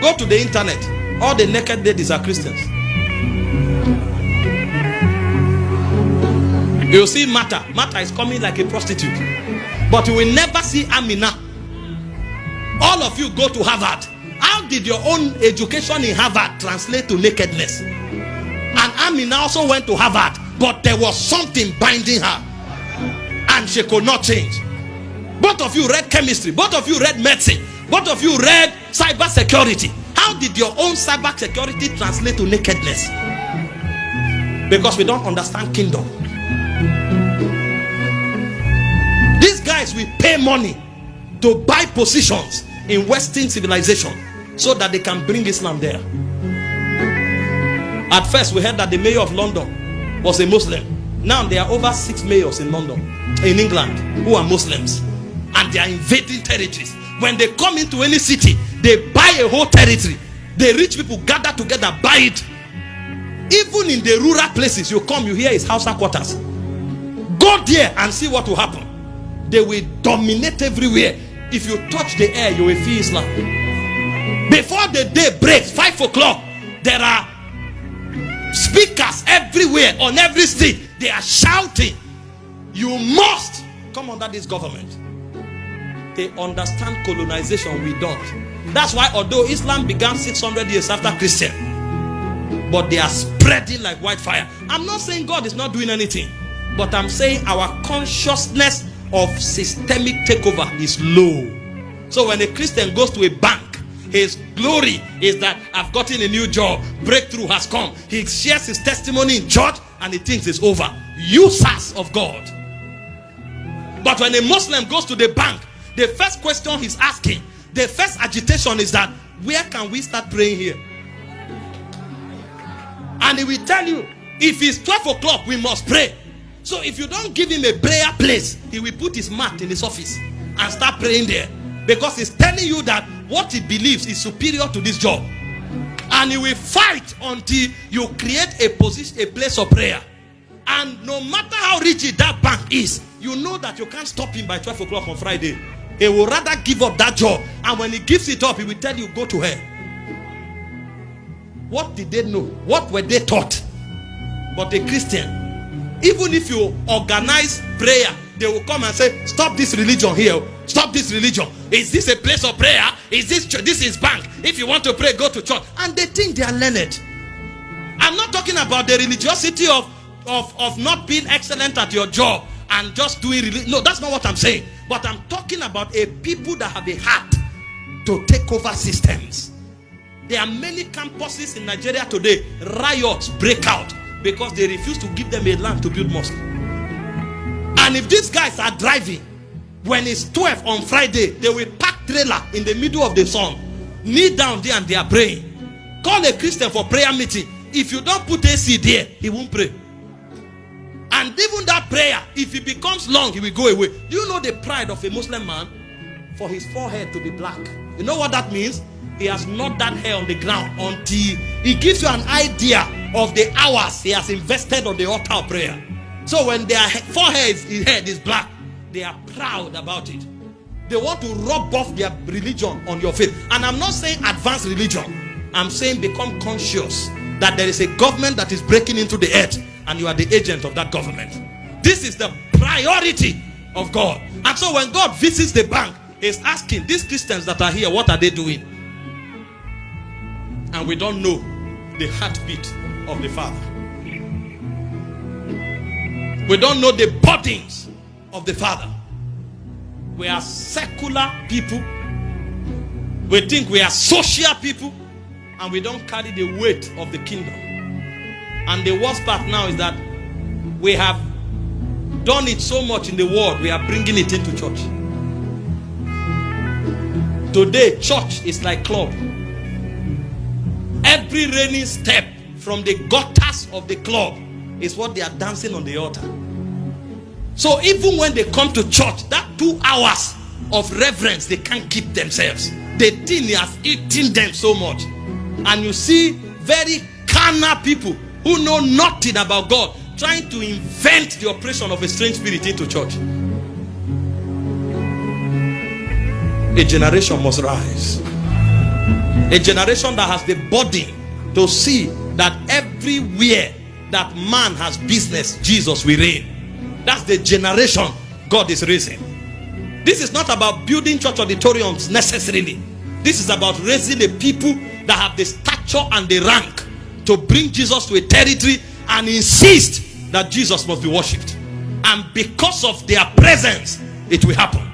Go to the internet. All the naked ladies are Christians. You see Martha. Martha is coming like a prostitute. But you will never see Amina. All of you go to Harvard. How did your own education in Harvard translate to nakedness? And Amina also went to Harvard, but there was something binding her, and she could not change. Both of you read chemistry. Both of you read medicine. Both of you read cyber security. How did your own cyber security translate to nakedness? Because we don't understand kingdom. These guys will pay money to buy positions in Western civilization so that they can bring Islam there. At first we heard that the mayor of London was a Muslim. Now there are over 6 mayors in London, in England, who are Muslims, and they are invading territories. When they come into any city, they buy a whole territory. The rich people gather together, buy it. Even in the rural places, you come, you hear his house quarters. Go there and see what will happen. They will dominate everywhere. If you touch the air, you will feel Islam. Before the day breaks, 5 o'clock, there are speakers everywhere, on every street. They are shouting, you must come under this government. They understand colonization, we don't. That's why although Islam began 600 years after Christian, but they are spreading like wildfire. I'm not saying God is not doing anything, but I'm saying our consciousness of systemic takeover is low. So when a Christian goes to a bank, his glory is that I've gotten a new job, breakthrough has come. He shares his testimony in church and he thinks it's over. Users of God. But when a Muslim goes to the bank, the first question he's asking, the first agitation is that, where can we start praying here? And he will tell you, if it's 12 o'clock, we must pray. So if you don't give him a prayer place, he will put his mat in his office and start praying there. Because he's telling you that what he believes is superior to this job. And he will fight until you create a position, a place of prayer. And no matter how rigid that bank is, you know that you can't stop him by 12 o'clock on Friday. He will rather give up that job. And when he gives it up, he will tell you, go to hell. What did they know? What were they taught? But the Christian, even if you organize prayer, they will come and say, stop this religion here. Stop this religion. Is this a place of prayer? Is this church? This is bank. If you want to pray, go to church. And they think they are learned. I'm not talking about the religiosity of not being excellent at your job and just doing religion. No, that's not what I'm saying. But I'm talking about a people that have a heart to take over systems. There are many campuses in Nigeria today. Riots break out because they refuse to give them a land to build mosque. And if these guys are driving, when it's 12 on Friday, they will park trailer in the middle of the sun, kneel down there and they are praying. Call a Christian for prayer meeting. If you don't put AC there, he won't pray. And even that prayer, if it becomes long, he will go away. Do you know the pride of a Muslim man? For his forehead to be black. You know what that means? He has not that hair on the ground until he gives you an idea of the hours he has invested on the altar of prayer. So when their forehead, his head is black, they are proud about it. They want to rub off their religion on your face. And I'm not saying advanced religion. I'm saying become conscious that there is a government that is breaking into the earth and you are the agent of that government. This is the priority of God. And so when God visits the bank, he's asking these Christians that are here, what are they doing? And we don't know the heartbeat of the Father. We don't know the burdens of the Father. We are secular people. We think we are social people. And we don't carry the weight of the kingdom. And the worst part now is that we have done it so much in the world, we are bringing it into church. Today, church is like club. Every raining step from the gutters of the club is what they are dancing on the altar. So even when they come to church, that 2 hours of reverence, they can't keep themselves. The thing has eaten them so much. And you see very carnal people who know nothing about God trying to invent the operation of a strange spirit into church. A generation must rise. A generation that has the body to see that everywhere that man has business, Jesus will reign. That's the generation God is raising. This is not about building church auditoriums necessarily. This is about raising the people that have the stature and the rank to bring Jesus to a territory and insist that Jesus must be worshipped. And because of their presence, it will happen.